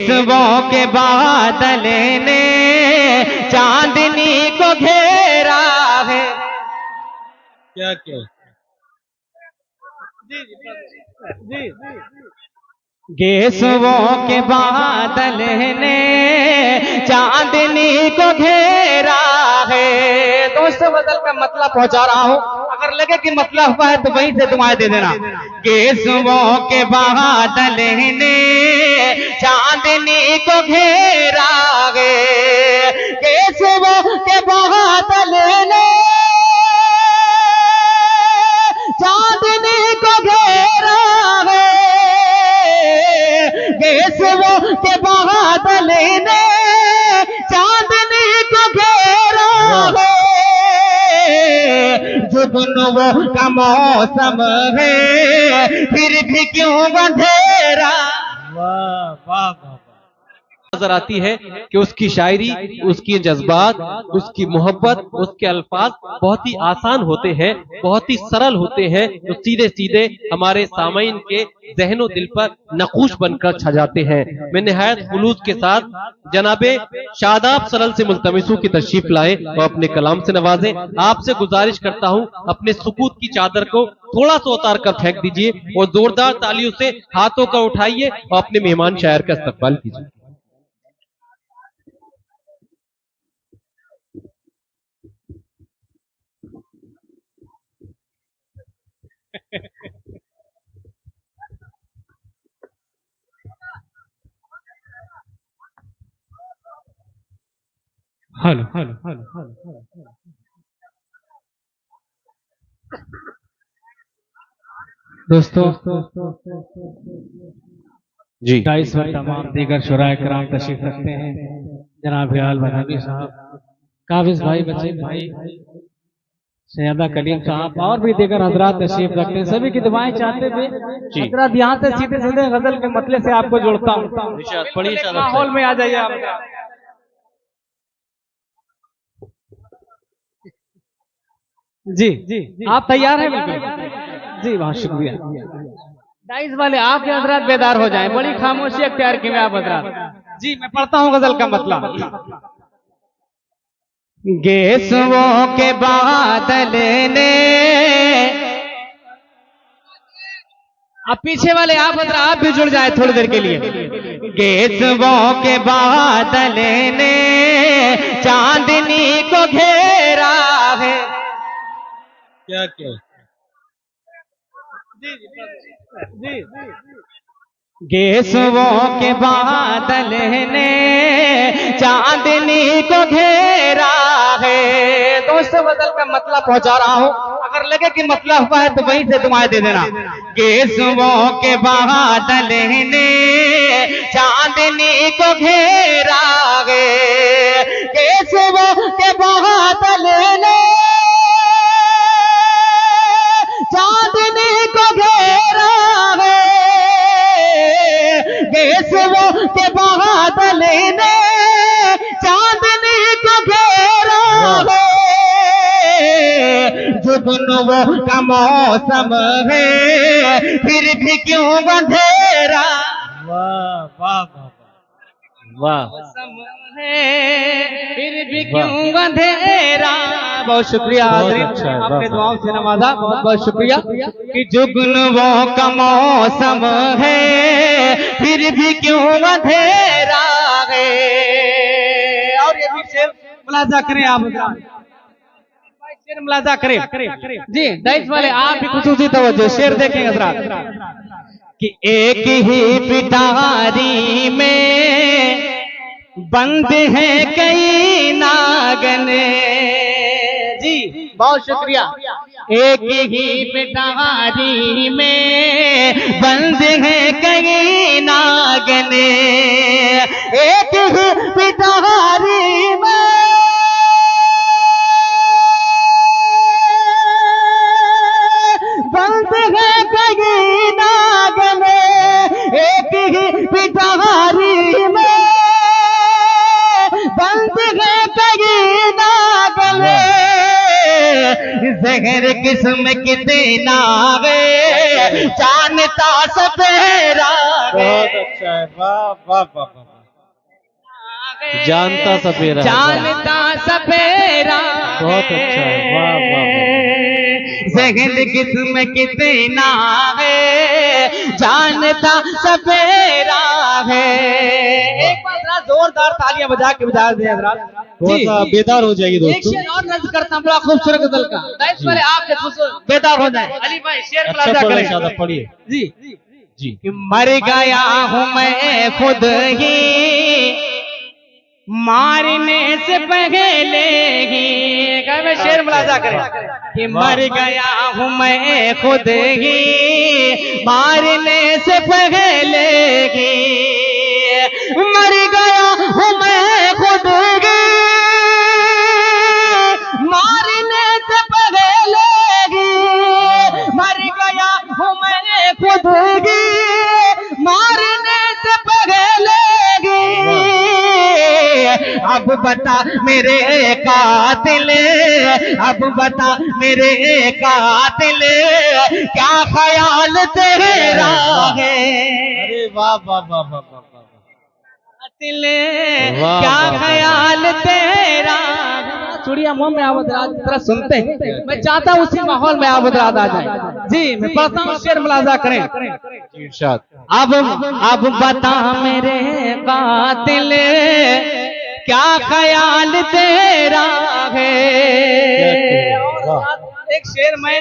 सुबह के बादल ने चांदनी को घेरा है। क्या क्या गेसुओं के बादल ने चांदनी को घेरा है। दोस्तों बदल का मतलब पहुंचा रहा हूं, अगर लगे कि मतलब हुआ है तो वहीं से दुआएं दे देना। गेसुओं के बादल ने चांदनी को घेरा है। गेसुओं के बादल ने चांदनी को घेरा है। गेसुओं के बादल ने चांदनी को घेरा है। जुगनुओं का मौसम है फिर भी क्यों अंधेरा। वाह वाह वाह। नजर आती है कि उसकी शायरी, उसकी जज्बात, उसकी मोहब्बत, उसके अल्फाज बहुत ही आसान होते हैं, बहुत ही सरल होते हैं, जो सीधे सीधे हमारे सामईन के ज़हनो दिल पर नक़ूश बनकर छा जाते हैं। मैं निहायत खुलूस के साथ जनाबे शादाब सलल से मुल्तमिसों की तशरीफ लाए और अपने कलाम से नवाजें। आपसे गुजारिश करता हूँ अपने सुकूत की चादर को थोड़ा सा उतार कर फेंक दीजिए और जोरदार तालियों से हाथों का उठाइए और अपने मेहमान शायर का इस्तकबाल कीजिए। Hello hello hello hello. दोस्तों जी का इस वक्त तमाम दीगर शुराए कराम तशरीफ रखते हैं। जनाब याल बनवी साहब, काबिज भाई, बशीर भाई, सैयदा कलीम साहब और भी दीगर हजरात तशरीफ रखते हैं। सभी की दुआएं चाहते हुए हजरात यहाँ से सीधे सीधे गजल के मतले से आपको जोड़ता हूँ। माहौल में आ जाइए आप। जी जी आप तैयार हैं? बिल्कुल जी, बहुत शुक्रिया। डाइस वाले आप हजरात बेदार हो जाएं, बड़ी खामोशी अख्तियार की मैं आप हजरात। जी मैं पढ़ता हूँ गजल का मतलब। गेसुओं के बादल ने, अब पीछे वाले आप हजरात आप भी जुड़ जाए थोड़ी देर के लिए। गेसुओं के बादल ने चांदनी को घेरा है। क्या क्या गेसुओं के बादल ने चांदनी को घेरा है। दोस्तों बदल का मतलब पहुंचा रहा हूं, अगर लगे कि मतलब हुआ है तो वहीं से दुआएं दे देना। गेसुओं के बादल ने चांदनी को घेरा है। गेसुओं के बादल ने चांदनी को घेरा है। गेसुओं के बादल ने चांदनी को घेरा है। जुगनुओं का मौसम है फिर भी क्यों अंधेरा। वाह वाह वाह फिर भी क्यों अंधेरा। बहुत शुक्रिया हाज़रीन, आपने दुआओं से नवाजा, बहुत बहुत शुक्रिया। कि जुगनुओं का मौसम है फिर भी क्यों अंधेरा है। और ये भी शेर मुलाजा करें आप, शेर मुलाजा करें जी। डाइस वाले आप भी खुसूसी तवज्जो, शेर देखें हजरात। कि एक ही पिटारी में बंद है कई नागन। जी बहुत शुक्रिया। एक ही पिटारी में बंद है कई नागन। एक ही पिटारी में बंद है कई नागन। एक ही पिटारी में बंद है कई नागन। जहर किस्म कितने नागे जानता सपेरा। बहुत अच्छा है, वाह वाह वाह वाह। जानता सपेरा है, जानता सपेरा बहुत अच्छा है, वाह वाह वाह। जहन किस्म कितना है, जानता सपेरा है। एक बार जरा जोरदार तालियां बजा के बजा दे हजरात। थोड़ा जी, सा बेदार हो जाएगी एक दोस्तों। शेर और नज़्म करता हूं, बड़ा खूबसूरत गजल का। दाइस वाले आप बेदार हो जाए। अली भाई शेर अच्छा मुलाजा पढ़े करें। शादा, पढ़िए जी जी। कि मर गया हूं मैं खुद ही मारने से पहले ही। क्या मैं शेर मुलाजा करें कि मर गया हूं मैं खुद ही मारने से पहले ही। मर गया हूं मैं खुद ही मारने से पहले ही। मर गया हूं मैं खुद ही मारने से पहले ही। अब बता मेरे कातिल, अब बता मेरे कातिल, क्या ख्याल तेरा है। अरे वाह वाह वाह वाह वाह वाह। कातिल वाह, क्या वाह, वाह, ख्याल तेरा। चुड़िया मुंह में आबद रात की तरह सुनते हैं। मैं चाहता हूँ उसी माहौल में आबद रात आ जाए। जी मैं पढ़ता हूँ, शेर मुलाजा करें। जी इरशाद। अब बता मेरे कातिल, क्या ख्याल तेरा है। और एक शेर में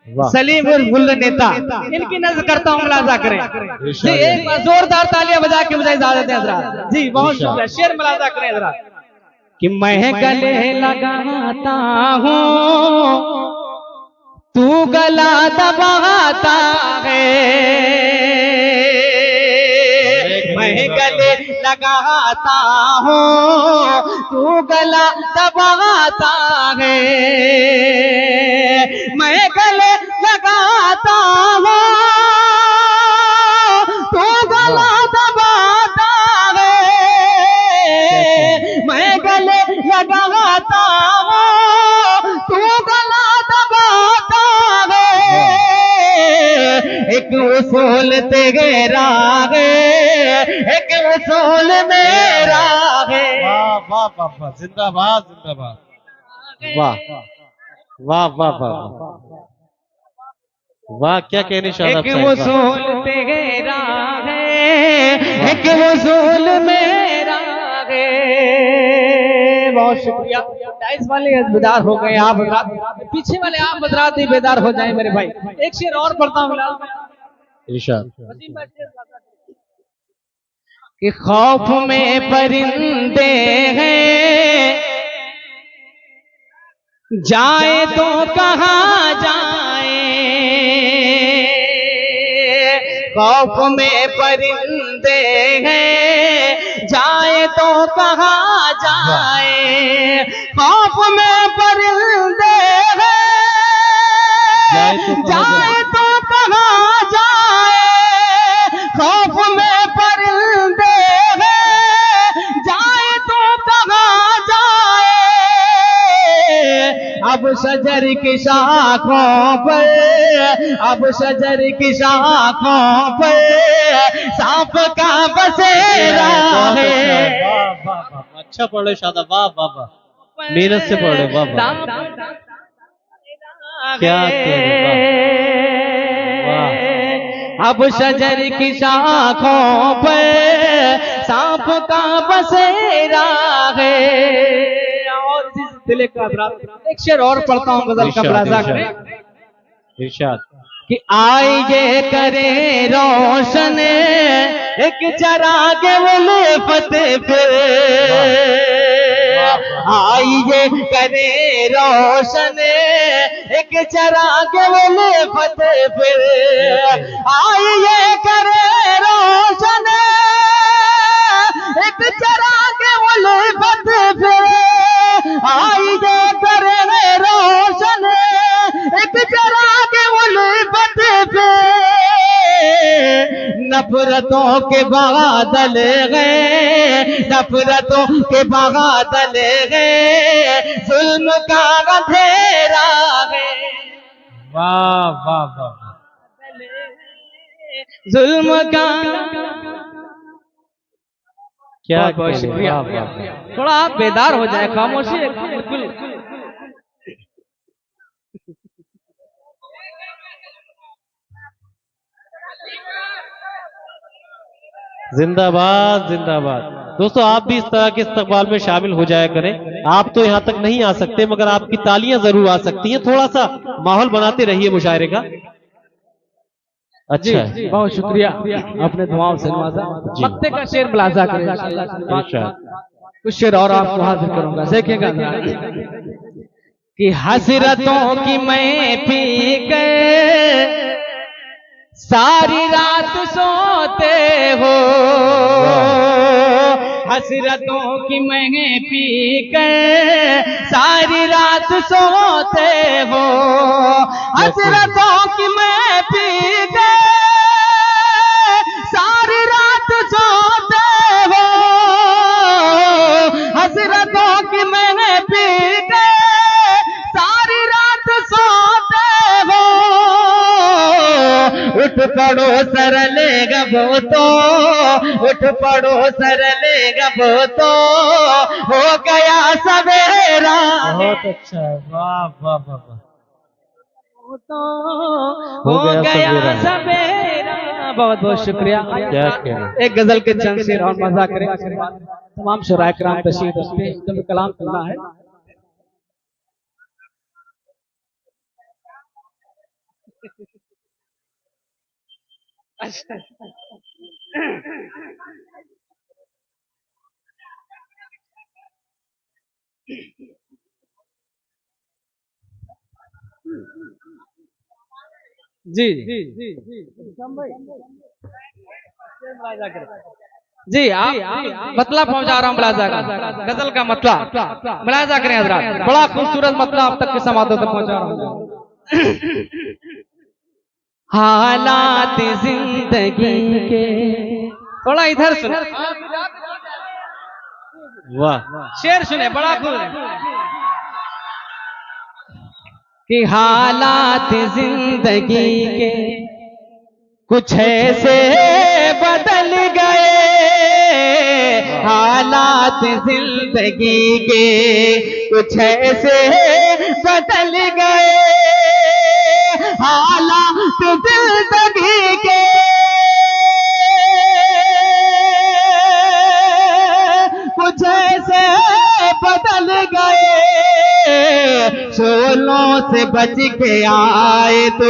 वाह। सलीम उर्फ गुल्लू नेता, इनकी नज़र करता हूँ, मुलाजा करें। जी एक बार जोरदार तालियां बजा के मुझे इजाजत है हजरात। जी बहुत शुक्रिया। शेर मुलाजा करें हजरात कि मैं गले लगाता हूँ तू गला दबाता है। मैं गले लगाता हूँ तू गला दबाता है। मैं गले लगाता हूँ तू गला दबाता है। मैं गले लगाता हूँ तू गला दबाता है। एक उसूल तेरा है, एक उसूल मेरा है। वाह वाह वाह वाह, जिंदाबाद जिंदाबाद। वाह वाह वाह वाह वाह, क्या कहने शादाब एक साहब। उसूल तेरा है, एक उसूल मेरा है। बहुत शुक्रिया। डाइस वाले बेदार हो गए आप हजरात, पीछे वाले आप हजरात ही बेदार हो जाए मेरे भाई। एक शेर और पढ़ता हूँ इरशाद। कि खौफ में परिंदे हैं, जाए तो कहाँ जाए। खौफ में परिंदे हैं, जाए तो कहाँ जाए। खौफ में परिंदे हैं, जाए तो कहाँ जाए। खौफ में परिंदे हैं, जाए तो कहाँ जाए। अब शजर की शाखों पर, अब शजर की शाखों पर सांप का बसेरा है। वाह वाह वाह, अच्छा पढ़े शादाब, वाह वाह वाह, मेहनत से पढ़े, वाह वाह, क्या कह रहे, वाह। अब शजर की शाखों पर सांप का बसेरा है। और इसी सिलसिले का एक शेर और पढ़ता हूँ गजल का मुलाजा करें। इरशाद। कि आइए करे रोशन एक चराग उल्फत पे। आइए करे रोशन एक चराग उल्फत पे। आइए करे रोशन एक चराग उल्फत पे। आइए करे रोशन एक चराग उल्फत पे। नफरतों के बादल गए, नफरतों के बादल गए, जुल्म का अंधेरा है। वाह वाह वाह, जुल्म का क्या बहुत बहुत कहने, शुक्रिया। वाह, वाह, वाह। थोड़ा आप बेदार हो जाए, खामोशी बिल्कुल। जिंदाबाद जिंदाबाद। दोस्तों आप भी इस तरह के इस्तकबाल में शामिल हो जाया करें। आप तो यहाँ तक नहीं आ सकते मगर आपकी तालियां जरूर आ सकती हैं। थोड़ा सा माहौल बनाते रहिए मुशायरे का। जी अच्छा है। बहुत शुक्रिया, अपने दुआओं से नवाजा। जी। मक्ते का शेर मुलाजा करें। इरशाद। कुछ शेर और आपको हाजिर करूंगा, देखेगा कि हसरतों की मैं पी कर सारी रात सोते हो, हसरतों की मैं पी कर सारी रात सोते हो, हसरतों की मैं पी कर सारी रात सोते हो, हसरतों की मैं पी कर सारी रात सोते हो, उठ पड़ो सर लेगा वो तो, उठ पड़ो सर लेगा वो तो, हो गया सवेरा। बहुत अच्छा है, वाह वाह वाह वाह। हो गया सवेरा। सवेरा। बहुत बहुत शुक्रिया। क्या कहने। एक गजल के चंद शेर और मजा करें। तमाम शुराए किराम तशरीफ रखते हैं, एकदम कलाम करना है। जी जी आप मतलब पहुंचा रहा हूँ मुलाजा का, गजल का मतलब मुलाजा करें हजरात। बड़ा खूबसूरत मतलब आप तक के समातों तक पहुंचा रहा हूँ। हालात जिंदगी के, थोड़ा इधर सुनो, वाह। शेर सुने, बड़ा खूब। कि हालात जिंदगी के कुछ ऐसे बदल गए, हालात जिंदगी के कुछ ऐसे बदल गए, हालात जिंदगी के कुछ ऐसे बदल गए, शोलों से बच के आए तो,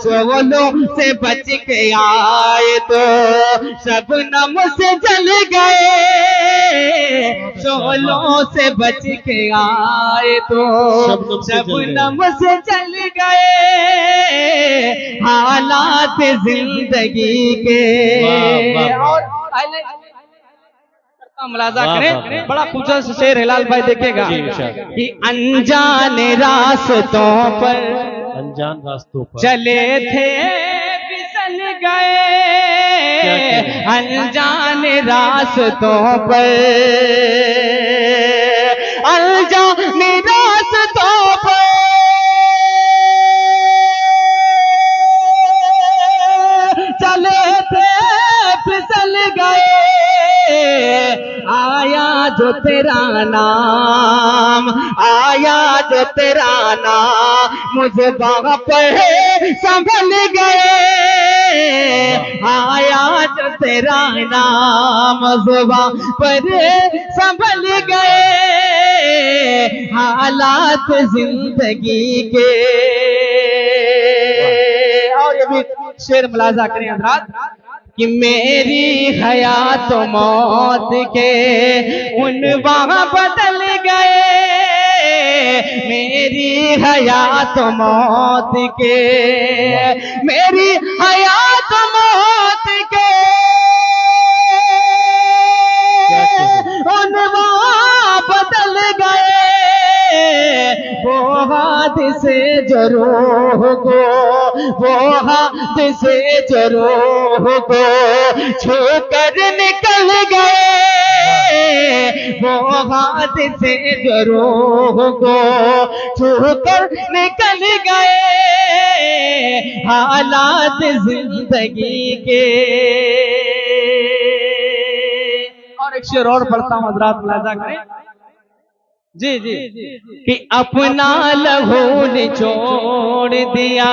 शोलों से बच के आए तो शबनम से जल गए, शोलों से बच के आए तो शबनम से जल गए, हालात जिंदगी के। और मुलाजा करें, बड़ा खूबसूरत शेर है लाल भाई, देखेगा कि अनजान रास्तों पर, अनजान रास्तों पर चले थे फिसल गए, अनजान रास्तों पर, अनजान रास्तों पर चले थे फिसल गए, आया जो तेरा नाम, आया जो तेरा नाम, मुझे वहां पर संभल गए, आया जो तेरा नाम, जुबां पर संभल गए, हालात जिंदगी के। और ये भी शेर मुलाजा करें हज़रात कि मेरी हयात मौत के उन्वान बदल गए, मेरी हयात मौत के, मेरी हयात मौत के उन्वान बदल गए, वो हादिसे जो रूह को, वो हादिसे जो रूह को छू कर निकल गए, वो हादिसे जो रूह को छू कर निकल गए, हालात जिंदगी के। और और एक शेर और पढ़ता हूँ, हजरात मुलाजा करें। जी जी कि अपना लहू निचोड़ दिया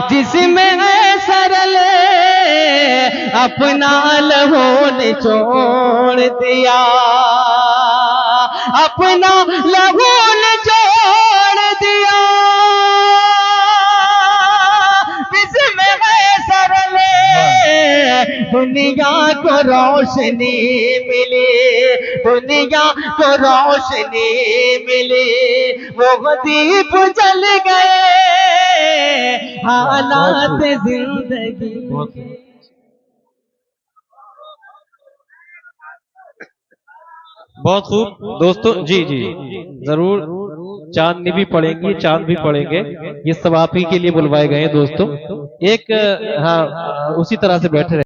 जिसमें है सरल, अपना लहू निचोड़ दिया, अपना लहू निचोड़ दिया जिसमें है सरल, दुनिया को रोशनी मिली, दुनिया को रोशनी मिली, वो दीप जल गए हालात जिंदगी। बहुत खूब दोस्तों। जी जी जरूर, चांदनी भी पढ़ेंगे, चांद भी पढ़ेंगे, ये सब आप ही के लिए बुलवाए गए हैं दोस्तों। एक हाँ उसी तरह से बैठे रहे।